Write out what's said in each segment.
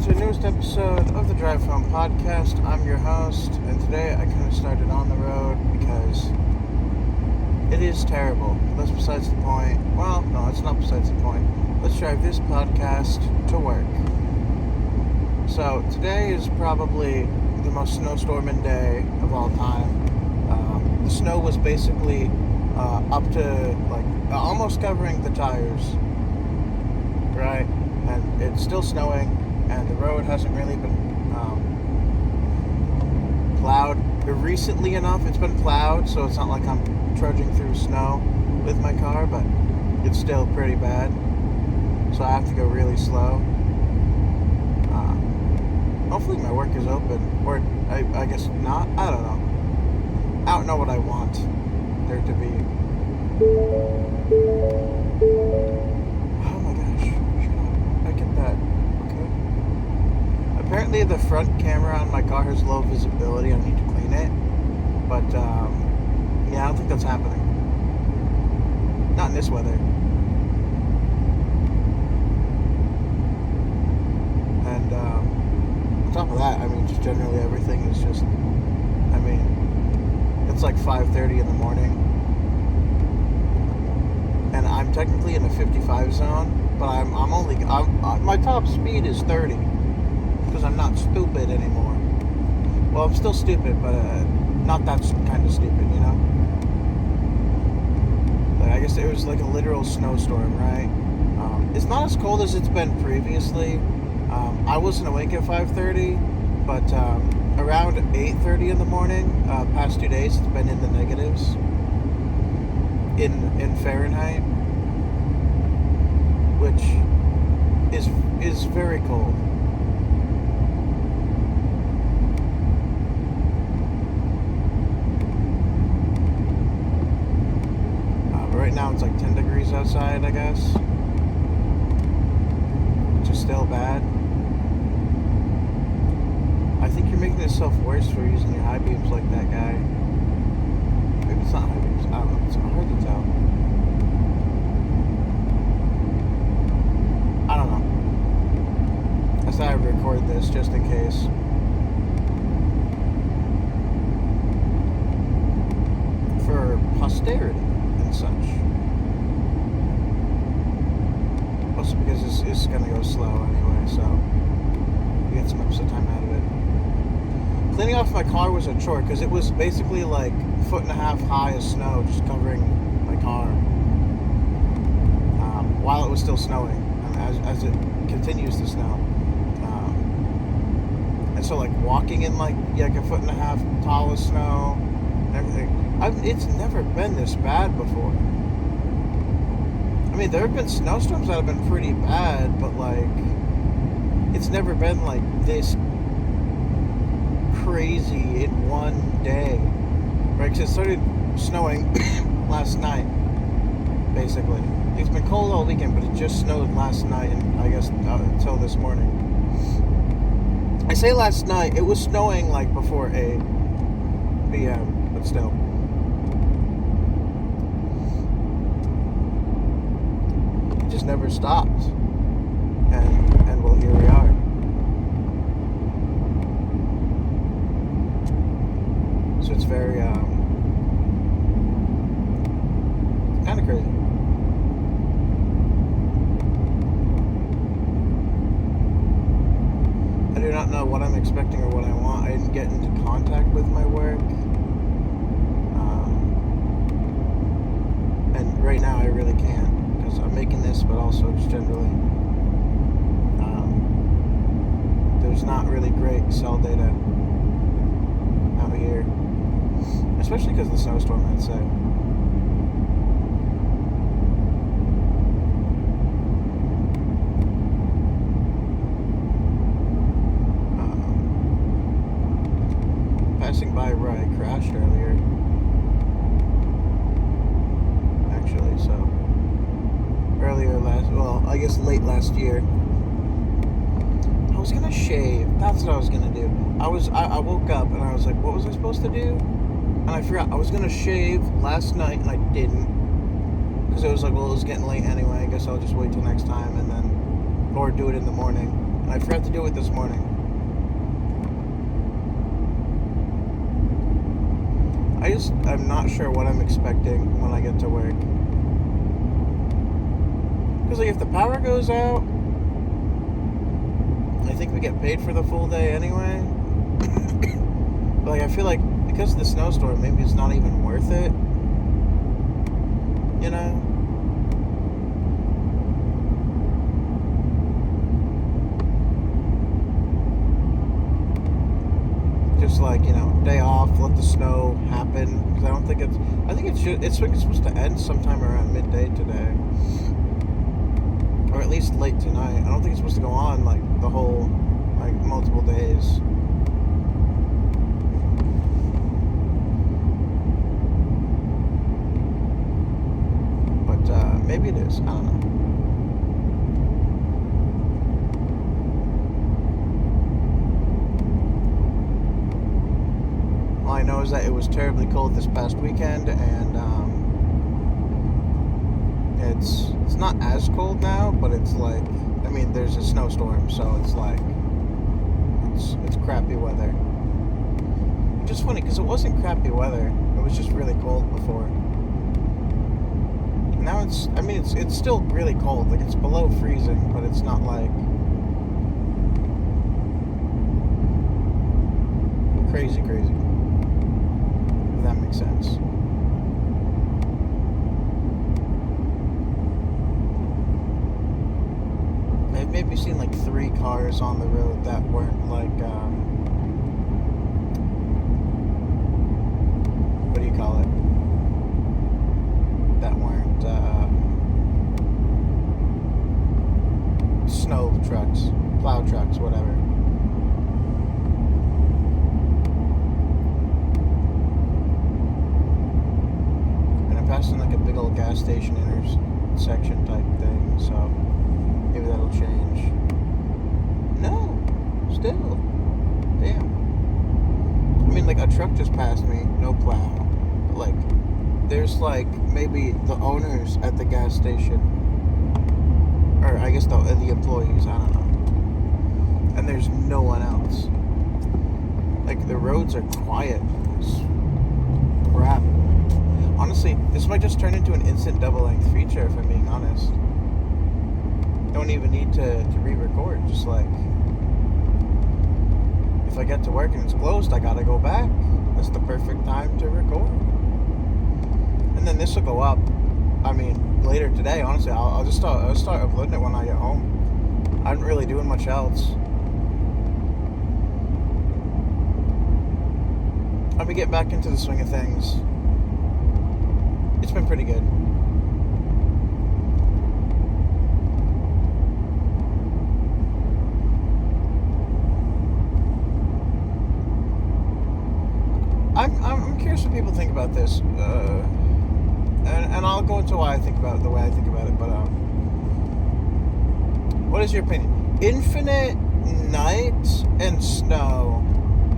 to the newest episode of the Drive Home Podcast. I'm your host, and today I kind of started on the road because it is terrible. That's besides the point. Well, no, it's not besides the point. Let's drive this podcast to work. So, today is probably the most snowstorming day of all time. The snow was basically up to, almost covering the tires, right? And it's still snowing, and the road hasn't really been plowed. Recently enough, it's been plowed, so it's not like I'm trudging through snow with my car, but it's still pretty bad. So I have to go really slow. Hopefully my work is open, or I guess not. I don't know. I don't know what I want there to be. Oh my gosh. I get that. Okay. Apparently the front camera on my car has low visibility. I need to clean it. But, yeah, I don't think that's happening. Not in this weather. And, on top of that, just generally everything is just, it's like 5:30 in the morning. And I'm technically in the 55 zone, but my top speed is 30 because I'm not stupid anymore. Well, I'm still stupid, but not that kind of stupid, you know? I guess it was like a literal snowstorm, right? It's not as cold as it's been previously. I wasn't awake at 5:30, but around 8:30 in the morning, past 2 days, it's been in the negatives. In Fahrenheit, which is very cold. But right now it's like 10 degrees outside, I guess, which is still bad. I think you're making yourself worse for using your high beams like that guy. Maybe it's not high beams. I don't know. It's hard to tell. I don't know. I thought I'd record this just in case. For posterity and such. Also because it's going to go slow anyway, so you get some episode time out of it. Cleaning off my car was a chore because it was basically like 1.5 feet high of snow just covering my car while it was still snowing, as it continues to snow. And so walking in like 1.5 feet tall of snow and everything. It's never been this bad before. There have been snowstorms that have been pretty bad, but it's never been like this crazy in one day, right? Because it started snowing last night, basically. It's been cold all weekend, but it just snowed last night, and I guess until this morning. I say last night, it was snowing before 8 p.m., but still. It just never stopped, and well, here we are. So it's very, kind of crazy. I do not know what I'm expecting or what I want. I didn't get into contact with my work. And right now I really can't because I'm making this, but also just generally. There's not really great cell data out here. Especially because of the snowstorm, I'd say. Passing by where I crashed earlier. Actually, so. I guess late last year. I was gonna shave. That's what I was gonna do. I woke up and I was like, what was I supposed to do? And I forgot. I was going to shave last night, and I didn't. Because it was it was getting late anyway. I guess I'll just wait till next time, and then, or do it in the morning. And I forgot to do it this morning. I'm not sure what I'm expecting when I get to work. Because like if the power goes out, I think we get paid for the full day anyway. But like I feel like because of the snowstorm, maybe it's not even worth it. You know? Just like, day off, let the snow happen. Because I think it's supposed to end sometime around midday today. Or at least late tonight. I don't think it's supposed to go on like the whole, like multiple days. But maybe it is. I don't know. All I know is that it was terribly cold this past weekend, and it's not as cold now, but it's like, I mean, there's a snowstorm, so it's like it's crappy weather. Which is funny because it wasn't crappy weather; it was just really cold before. Now it's still really cold. Like it's below freezing, but it's not like crazy. If that makes sense. I've maybe seen like 3 cars on the road that weren't like what do you call it? That weren't snow trucks, plow trucks, whatever. And I'm passing like a big old gas station intersection type thing, so maybe that'll change. No, still. Damn. I mean, like a truck just passed me, no plow. But like, there's like maybe the owners at the gas station, or I guess the employees, I don't know. And there's no one else. Like the roads are quiet. It's crap. Honestly, this might just turn into an instant double-length feature, if I'm being honest. Don't even need to re-record. Just like, if I get to work and it's closed, I gotta go back. That's the perfect time to record. And then this will go up. I mean, later today. Honestly, I'll start uploading it when I get home. I'm not really doing much else. I'll be getting back into the swing of things. It's been pretty good. I'm curious what people think about this, and I'll go into why I think about it the way I think about it. But what is your opinion? Infinite night and snow,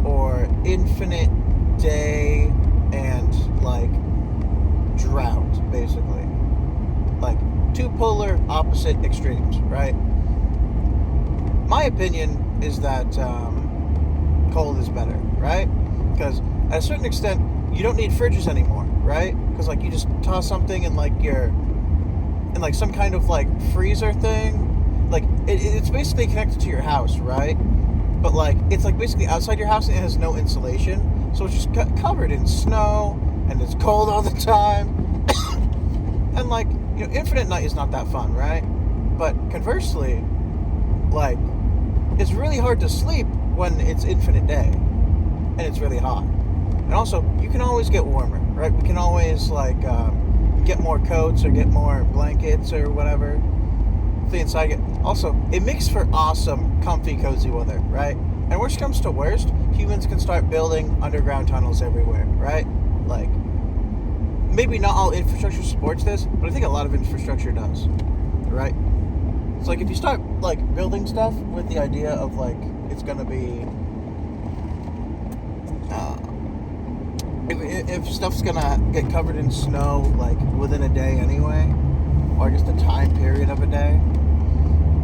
or infinite day and like drought, basically? Like 2 polar opposite extremes, right? My opinion is that cold is better, right? Because at a certain extent, you don't need fridges anymore, right? Because like you just toss something in like in like some kind of like freezer thing. Like it's basically connected to your house, right? But like it's like basically outside your house and it has no insulation, so it's just covered in snow and it's cold all the time. And like, infinite night is not that fun, right? But conversely, like it's really hard to sleep when it's infinite day and it's really hot. And also, you can always get warmer, right? We can always like get more coats or get more blankets or whatever. The inside. Also, it makes for awesome, comfy, cozy weather, right? And worst comes to worst, humans can start building underground tunnels everywhere, right? Like, maybe not all infrastructure supports this, but I think a lot of infrastructure does, right? It's like if you start like building stuff with the idea of like it's gonna be if stuff's gonna get covered in snow like within a day anyway, or just a time period of a day,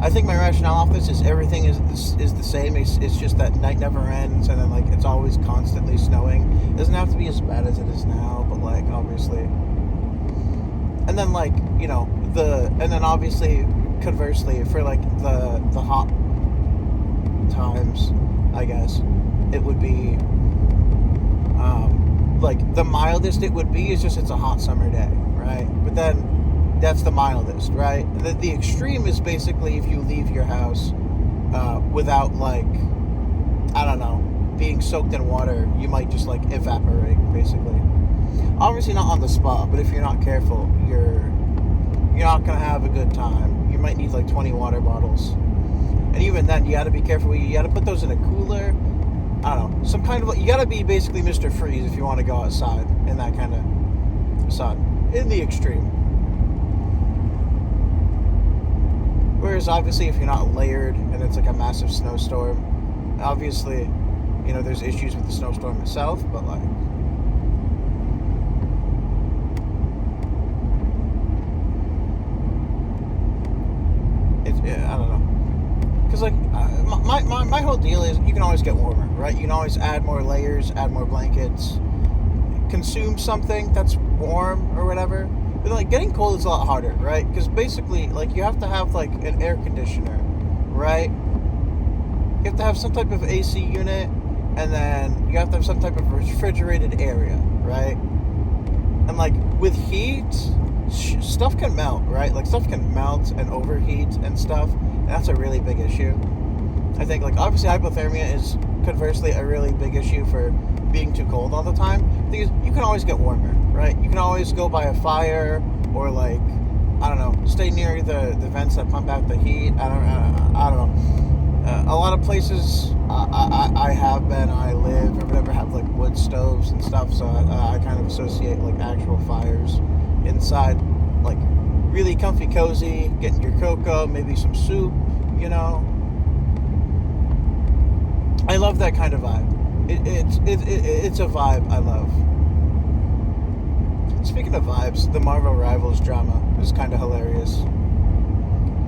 I think my rationale off this is everything is the same. It's just that night never ends, and then like it's always constantly snowing. It doesn't have to be as bad as it is now, but like obviously. And then like and then obviously conversely for like the hot times, I guess it would be like the mildest it would be is just it's a hot summer day, right? But then that's the mildest, right? The extreme is basically if you leave your house without like, I don't know, being soaked in water, you might just like evaporate basically. Obviously not on the spot, but if you're not careful, you're not gonna have a good time. You might need like 20 water bottles, and even then you got to be careful. You got to put those in a cooler. I don't know, some kind of, you gotta be basically Mr. Freeze if you want to go outside in that kind of sun, in the extreme. Whereas obviously if you're not layered and it's like a massive snowstorm, obviously, there's issues with the snowstorm itself, but like, I don't know. Because like, my whole deal is you can always get warmer, right? You can always add more layers, add more blankets, consume something that's warm or whatever. But like getting cold is a lot harder, right? Because basically, like, you have to have like an air conditioner, right? You have to have some type of AC unit, and then you have to have some type of refrigerated area, right? And like with heat, stuff can melt, right? Like stuff can melt and overheat and stuff, and that's a really big issue. I think like obviously hypothermia is conversely a really big issue for being too cold all the time. The thing is, you can always get warmer, right? You can always go by a fire, or like, I don't know, stay near the vents that pump out the heat. I don't know. A lot of places I have been, I live or whatever, have like wood stoves and stuff, so I kind of associate like actual fires inside, like really comfy, cozy, getting your cocoa, maybe some soup, I love that kind of vibe. It's a vibe I love. Speaking of vibes, the Marvel Rivals drama is kind of hilarious.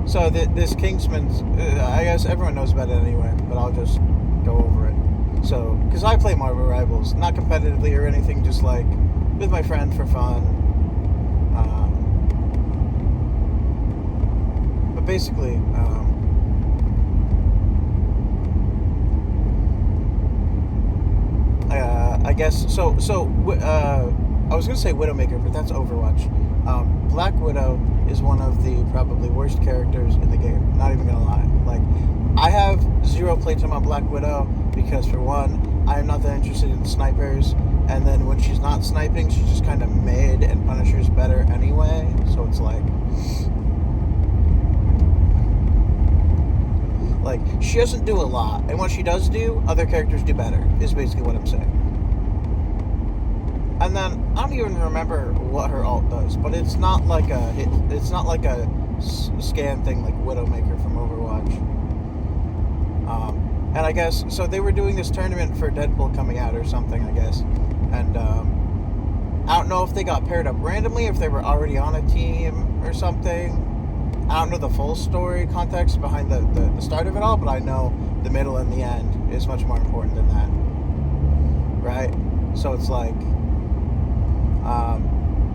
So this Kingsman's, I guess everyone knows about it anyway, but I'll just go over it. So, because I play Marvel Rivals, not competitively or anything, just like with my friend for fun. But basically, I guess so. I was gonna say Widowmaker, but that's Overwatch. Black Widow is one of the probably worst characters in the game. Not even gonna lie. Like, I have zero playtime on Black Widow because, for one, I am not that interested in snipers, and then when she's not sniping, she's just kind of mid, and Punisher's better anyway. So it's like she doesn't do a lot, and what she does do, other characters do better. Is basically what I'm saying. And then I don't even remember what her ult does, but it's not like a scan thing like Widowmaker from Overwatch. And I guess so. They were doing this tournament for Deadpool coming out or something, I guess. And I don't know if they got paired up randomly, if they were already on a team or something. I don't know the full story context behind the start of it all, but I know the middle and the end is much more important than that, right? So it's like,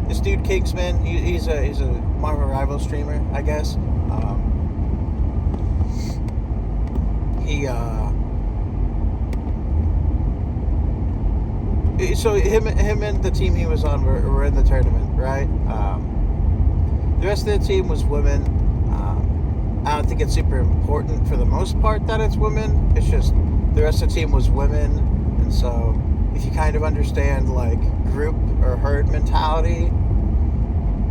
this dude Kingsman, he's a Marvel Rivals streamer, I guess. So him and the team he was on were in the tournament, right? The rest of the team was women. I don't think it's super important for the most part that it's women. It's just the rest of the team was women, and so if you kind of understand like group or herd mentality,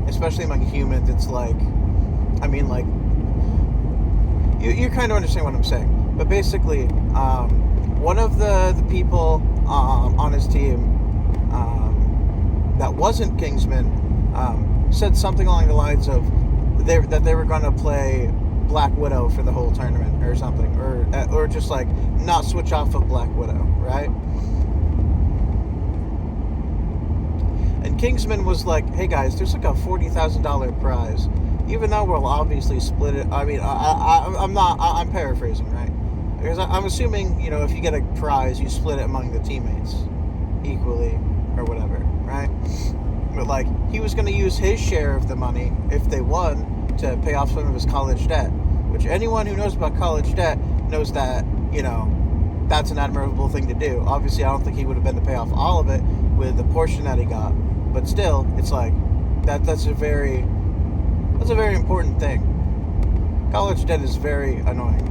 especially among humans, it's like, I mean, like, you kind of understand what I'm saying. But basically, one of the people on his team that wasn't Kingsman said something along the lines of that they were going to play Black Widow for the whole tournament or something, or just like not switch off of Black Widow, right? And Kingsman was like, hey guys, there's like a $40,000 prize even though we'll obviously split it. I mean, I'm paraphrasing, right? Because I'm assuming, if you get a prize, you split it among the teammates equally or whatever, right? But like, he was going to use his share of the money if they won to pay off some of his college debt. Which anyone who knows about college debt knows that, that's an admirable thing to do. Obviously, I don't think he would have been to pay off all of it with the portion that he got. But still, it's like, that's a very important thing. College debt is very annoying.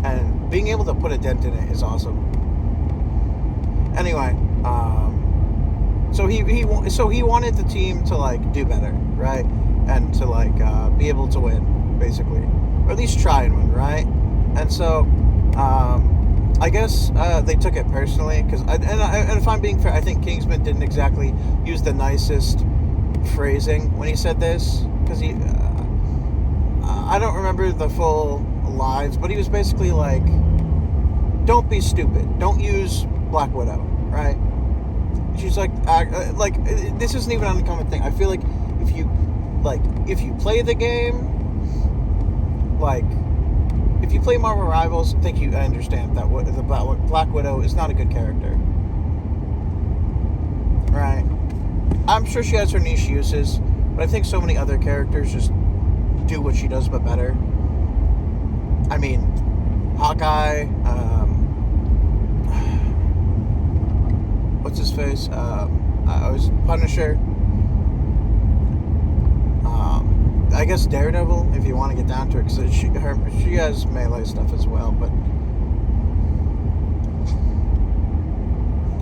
And being able to put a dent in it is awesome. Anyway, so he wanted the team to like do better, right? And to like be able to win, basically, or at least try and win, right? And so I guess they took it personally because, and if I'm being fair, I think Kingsman didn't exactly use the nicest phrasing when he said this, because he I don't remember the full lines, but he was basically like, don't be stupid, don't use Black Widow, right? She's like this isn't even an uncommon thing. I feel like if you play the game, like if you play Marvel Rivals, I think you understand that the Black Widow is not a good character, right? I'm sure she has her niche uses, but I think so many other characters just do what she does but better. I mean, Hawkeye, what's his face? I was Punisher. I guess Daredevil, if you want to get down to it, because she has melee stuff as well. But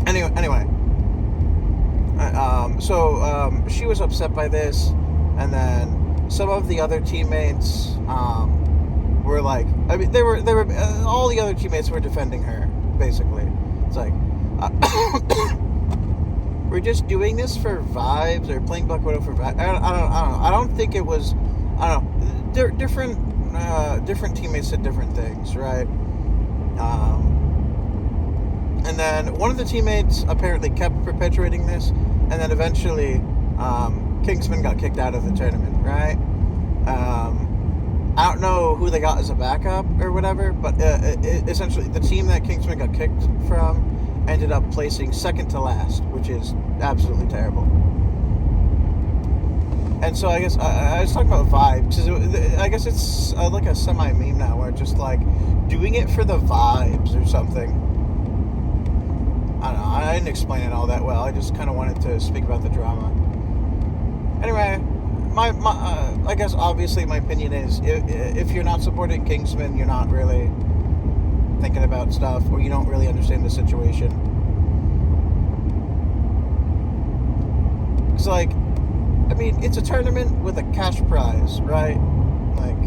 anyway, so she was upset by this, and then some of the other teammates were like, I mean, they were all the other teammates were defending her. Basically, it's like, we're just doing this for vibes, or playing Black Widow for vibes. I don't know. I don't think it was. I don't know. Different teammates said different things, right? And then one of the teammates apparently kept perpetuating this, and then eventually, Kingsman got kicked out of the tournament, right? I don't know who they got as a backup or whatever, but essentially the team that Kingsman got kicked from ended up placing second to last, which is absolutely terrible. And so I guess I was talking about vibes, because I guess it's like a semi-meme now, where just like doing it for the vibes or something. I don't know, I didn't explain it all that well, I just kind of wanted to speak about the drama. Anyway, my I guess obviously my opinion is, if you're not supporting Kingsman, you're not really thinking about stuff, or you don't really understand the situation. It's like, I mean, it's a tournament with a cash prize, right? Like,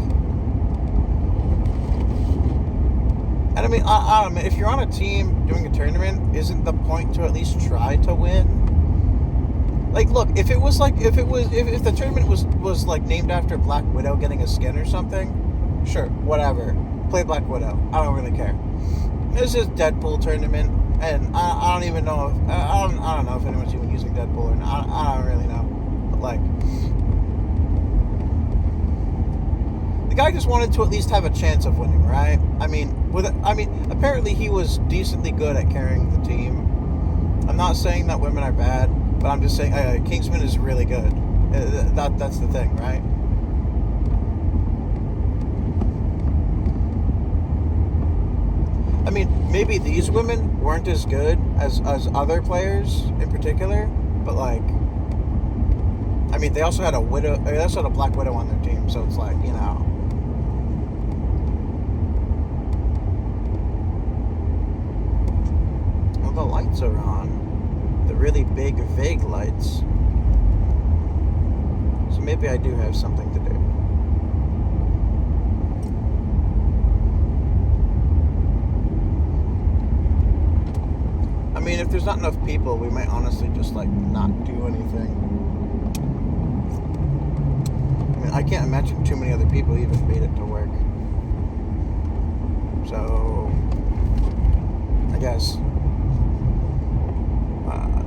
and I mean, I don't know, if you're on a team doing a tournament, isn't the point to at least try to win? Like, look, if the tournament was like named after Black Widow getting a skin or something, sure, whatever. Play Black Widow. I don't really care. This is Deadpool tournament, and I don't even know if I don't know if anyone's even using Deadpool or not. I don't really know. But like, the guy just wanted to at least have a chance of winning, right? I mean, apparently he was decently good at carrying the team. I'm not saying that women are bad, but I'm just saying Kingsman is really good. That's the thing, right? I mean, maybe these women weren't as good as other players in particular, but like, I mean, they also had a Black Widow on their team, so it's like, well, the lights are on, the really big, vague lights, so maybe I do have something to do. I mean, if there's not enough people, we might honestly just, like, not do anything. I mean, I can't imagine too many other people even made it to work. So, I guess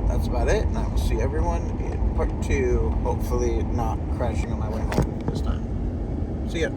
that's about it, and I will see everyone in part 2, hopefully not crashing on my way home this time. See ya.